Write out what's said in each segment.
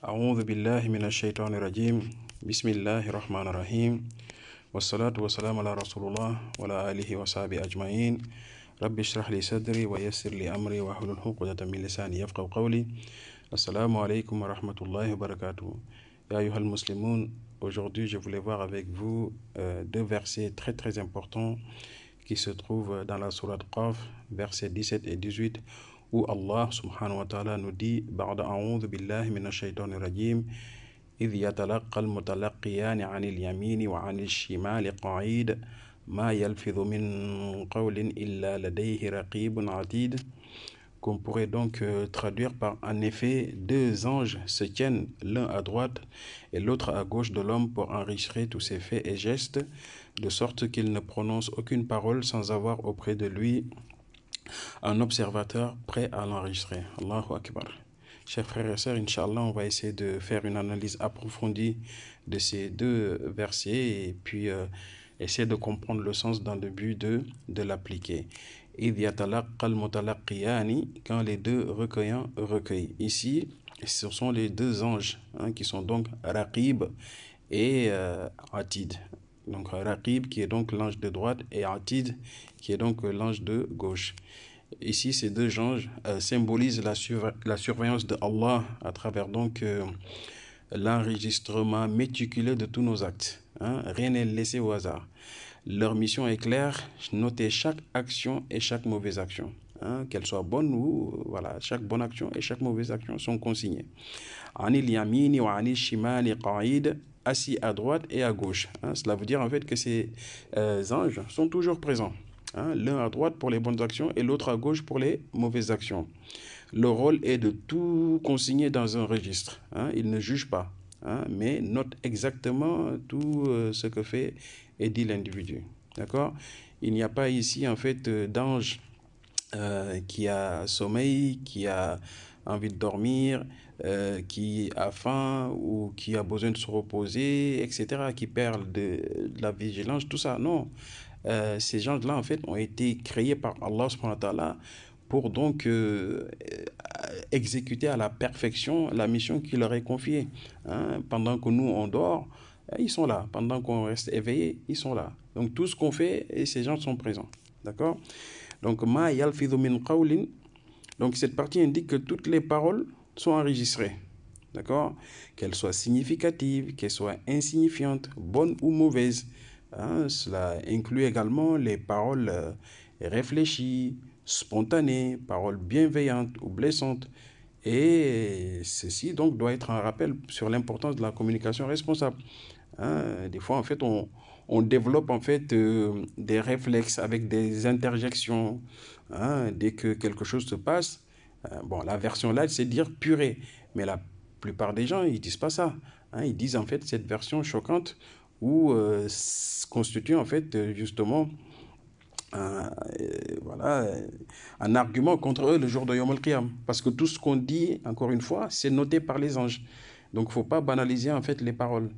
أعوذ بالله من الشيطان الرجيم بسم الله الرحمن الرحيم والصلاة والسلام على رسول الله وعلى آله وصحبه أجمعين رب اشرح لي صدري ويسر لي أمري واحلل عقدة من لساني يفقهوا قولي السلام عليكم ورحمة الله وبركاته يا أيها المسلمون. Aujourd'hui, je voulais voir avec vous deux versets très très importants qui se trouvent dans la sourate Qaf, versets 17 et 18, où Allah subhanahu wa ta'ala nous dit Ba'da a'udhu billahi minash shaitanir rajim idh yatalaqqa al-mutalaqqiyani 'anil yamini wa 'anil shimali qa'id ma yalfidhu min qawlin illa ladayhi raqibun 'atid. Qu'on pourrait donc traduire par en effet, deux anges se tiennent l'un à droite et l'autre à gauche de l'homme pour enregistrer tous ses faits et gestes, de sorte qu'il ne prononce aucune parole sans avoir auprès de lui un observateur prêt à l'enregistrer. Allahu Akbar. Chers frères et sœurs, Inch'Allah, on va essayer de faire une analyse approfondie de ces deux versets et puis essayer de comprendre le sens dans le but de l'appliquer. Quand les deux recueillants recueillent. Ici, ce sont les deux anges qui sont donc Raqib et Atid. Donc Raqib qui est donc l'ange de droite et Atid qui est donc l'ange de gauche. Ici, ces deux anges symbolisent la surveillance de Allah à travers donc l'enregistrement méticuleux de tous nos actes. Rien n'est laissé au hasard. Leur mission est claire, noter chaque action et chaque mauvaise action. Qu'elle soit bonne ou voilà, chaque bonne action et chaque mauvaise action sont consignées. Anil yamini wa anil shimali qa'id, assis à droite et à gauche. Cela veut dire en fait que ces anges sont toujours présents. L'un à droite pour les bonnes actions et l'autre à gauche pour les mauvaises actions. Le rôle est de tout consigner dans un registre. Ils ne jugent pas, mais notent exactement tout ce que fait et dit l'individu. D'accord? Il n'y a pas ici en fait d'ange qui a sommeil, qui a envie de dormir, qui a faim ou qui a besoin de se reposer, etc., qui perd de la vigilance, tout ça. Non. Ces gens-là, en fait, ont été créés par Allah subhanahu wa ta'ala pour donc exécuter à la perfection la mission qui leur est confiée. Pendant que nous, on dort, ils sont là. Pendant qu'on reste éveillé, ils sont là. Donc, tout ce qu'on fait, et ces gens sont présents. D'accord? Donc, ma yalfidhu min qawlin. Donc, cette partie indique que toutes les paroles sont enregistrées. D'accord? Qu'elles soient significatives, qu'elles soient insignifiantes, bonnes ou mauvaises. Cela inclut également les paroles réfléchies, spontanées, paroles bienveillantes ou blessantes. Et ceci donc doit être un rappel sur l'importance de la communication responsable. Des fois, en fait, on développe en fait des réflexes avec des interjections. Dès que quelque chose se passe, la version là, c'est dire purée. Mais la plupart des gens, ils disent pas ça. Ils disent en fait cette version choquante ou constitue en fait justement un argument contre eux le jour de Yom Al-Qiyam. Parce que tout ce qu'on dit, encore une fois, c'est noté par les anges. Donc, il ne faut pas banaliser en fait les paroles.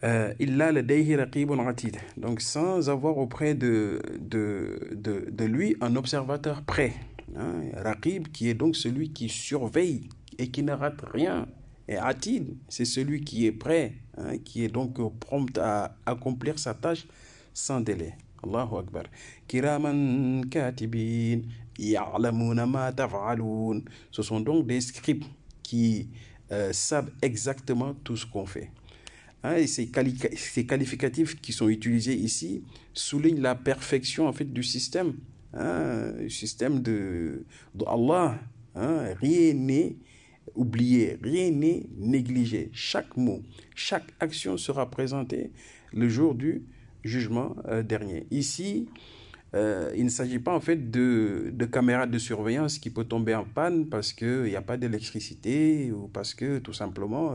Illa ladayhi raqibun atid. Donc, sans avoir auprès de lui un observateur prêt. Raqib, qui est donc celui qui surveille et qui ne rate rien. Et atid, c'est celui qui est prêt, qui est donc prompt à accomplir sa tâche sans délai. Allahu Akbar. Kiraman katibin ya'lamuna ma taf'alun. Ce sont donc des scribes qui savent exactement tout ce qu'on fait. Et ces qualificatifs qui sont utilisés ici soulignent la perfection en fait du système, du système de Allah. Rien n'est oublié, rien n'est négligé. Chaque mot, chaque action sera présentée le jour du jugement dernier. Ici, il ne s'agit pas en fait de caméras de surveillance qui peut tomber en panne parce qu'il n'y a pas d'électricité ou parce que tout simplement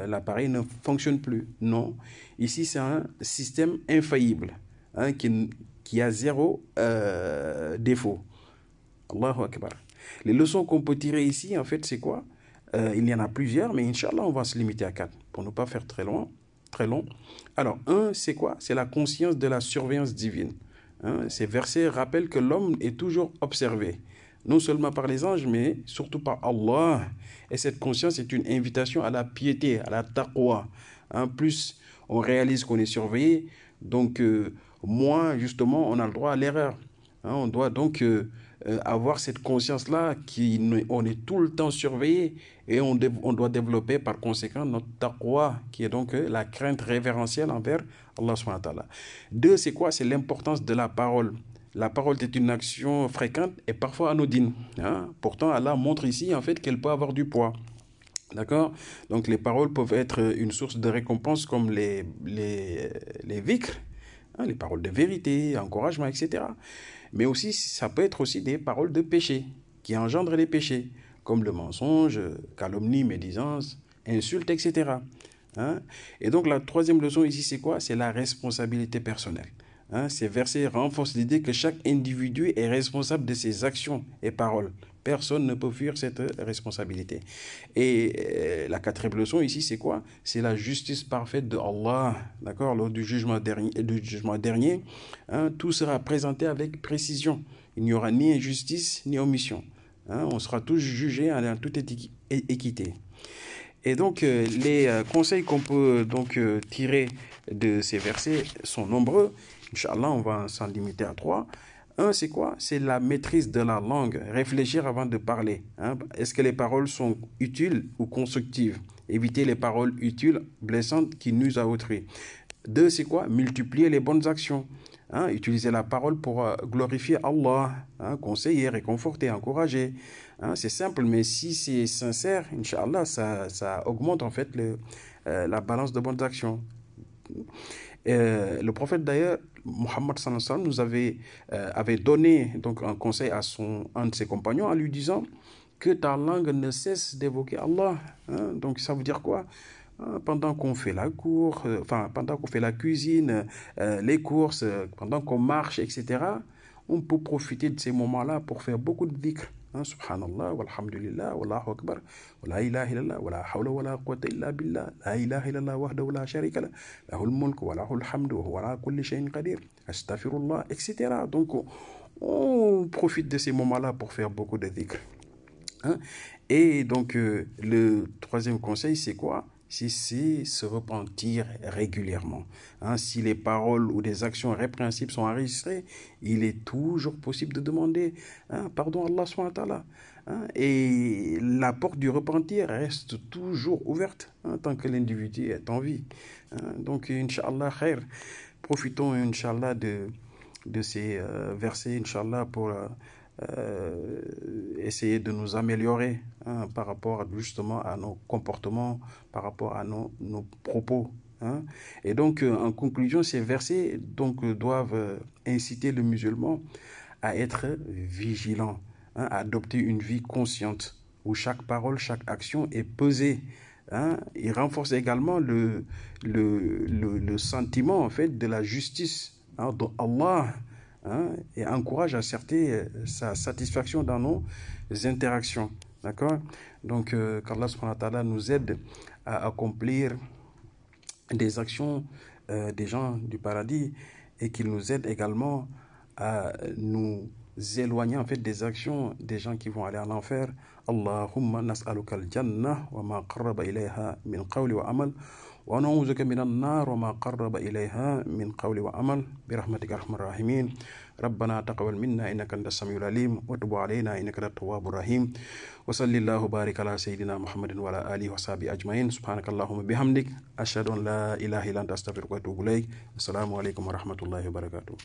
l'appareil ne fonctionne plus. Non, ici c'est un système infaillible qui a zéro défaut. Allahu Akbar. Les leçons qu'on peut tirer ici, en fait, c'est quoi? Il y en a plusieurs, mais Inch'Allah, on va se limiter à 4 pour ne pas faire très long. Alors, c'est quoi? C'est la conscience de la surveillance divine. Ces versets rappellent que l'homme est toujours observé. non seulement par les anges, mais surtout par Allah. Et cette conscience est une invitation à la piété, à la taqwa. Hein, plus on réalise qu'on est surveillé, donc moins justement on a le droit à l'erreur. Hein, on doit donc avoir cette conscience-là qu'on est tout le temps surveillé et on doit développer par conséquent notre taqwa, qui est donc la crainte révérentielle envers Allah subhanahu wa ta'ala. Deux, c'est quoi? C'est l'importance de la parole. La parole est une action fréquente et parfois anodine. Hein? Pourtant, Allah montre ici en fait qu'elle peut avoir du poids. D'accord? Donc les paroles peuvent être une source de récompense comme les vikrs, hein, les paroles de vérité, encouragement, etc. Mais aussi, ça peut être aussi des paroles de péché qui engendrent les péchés, comme le mensonge, calomnie, médisance, insulte, etc. Hein? Et donc la troisième leçon ici, c'est quoi? C'est la responsabilité personnelle. Hein? Ces versets renforcent l'idée que chaque individu est responsable de ses actions et paroles. Personne ne peut fuir cette responsabilité. Et la quatrième leçon ici, c'est quoi? C'est la justice parfaite de Allah. D'accord? Lors du jugement dernier, hein, tout sera présenté avec précision. Il n'y aura ni injustice ni omission. Hein? On sera tous jugés en toute équité. Et donc, les conseils qu'on peut donc tirer de ces versets sont nombreux. Inch'Allah, on va s'en limiter à 3. Un, c'est quoi? C'est la maîtrise de la langue. Réfléchir avant de parler. Hein? Est-ce que les paroles sont utiles ou constructives? Éviter les paroles utiles, blessantes, qui nuisent à autrui. 2, c'est quoi? Multiplier les bonnes actions. Hein? Utiliser la parole pour glorifier Allah. Hein? Conseiller, réconforter, encourager. Hein? C'est simple, mais si c'est sincère, Inch'Allah, ça augmente en fait la balance de bonnes actions. Le prophète d'ailleurs, Muhammad sallallahu alayhi wa sallam, nous avait donné donc un conseil à un de ses compagnons en lui disant que ta langue ne cesse d'évoquer Allah. Hein? Donc ça veut dire quoi? Pendant qu'on fait la cour, pendant qu'on fait la cuisine, les courses, pendant qu'on marche, etc., on peut profiter de ces moments-là pour faire beaucoup de dhikr. Hein, subhanallah, walhamdulillah, wallahu akbar, wa la ilaha illallah, wa la hawla wa la quwwata illa billah, la ilaha illallah wahdahu la sharika lah, lahul mulk wa lahul hamdu wa huwa ala kulli shay'in qadir, astaghfirullah, etc. Donc, on profite de ces moments-là pour faire beaucoup de dhikr. Hein? Et donc, le troisième conseil, c'est quoi? C'est se repentir régulièrement. Hein, si les paroles ou des actions répréhensibles sont enregistrées, il est toujours possible de demander pardon à Allah subhanahu wa ta'ala. Hein, et la porte du repentir reste toujours ouverte tant que l'individu est en vie. Hein, donc, Inch'Allah, khair. Profitons, Inch'Allah, de ces versets, Inch'Allah, pour essayer de nous améliorer par rapport justement à nos comportements, par rapport à nos propos. Hein. Et donc, en conclusion, ces versets donc, doivent inciter le musulman à être vigilant, à adopter une vie consciente, où chaque parole, chaque action est pesée. Hein. Il renforce également le sentiment en fait, de la justice de Allah. Hein, et encourage à certer sa satisfaction dans nos interactions. D'accord? Donc, qu'Allah subhanahu wa ta'ala nous aide à accomplir des actions des gens du paradis et qu'il nous aide également à nous éloigner en fait des actions des gens qui vont aller en enfer. Allahumma nas'aluka al-jannah wa ma qarraba ilayha min qawli wa amal. ونعوذ بك من النار وما قرب إليها من قول وعمل برحمتك أرحم الراحمين ربنا تقبل منا إنك أنت السميع العليم وتب علينا إنك أنت التواب الرحيم وصلى الله بارك على سيدنا محمد وعلى آله وصحبه أجمعين سبحانك اللهم بحمدك أشهد أن لا إله إلا أنت أستغفرك وأتوب إليك السلام عليكم ورحمة الله وبركاته.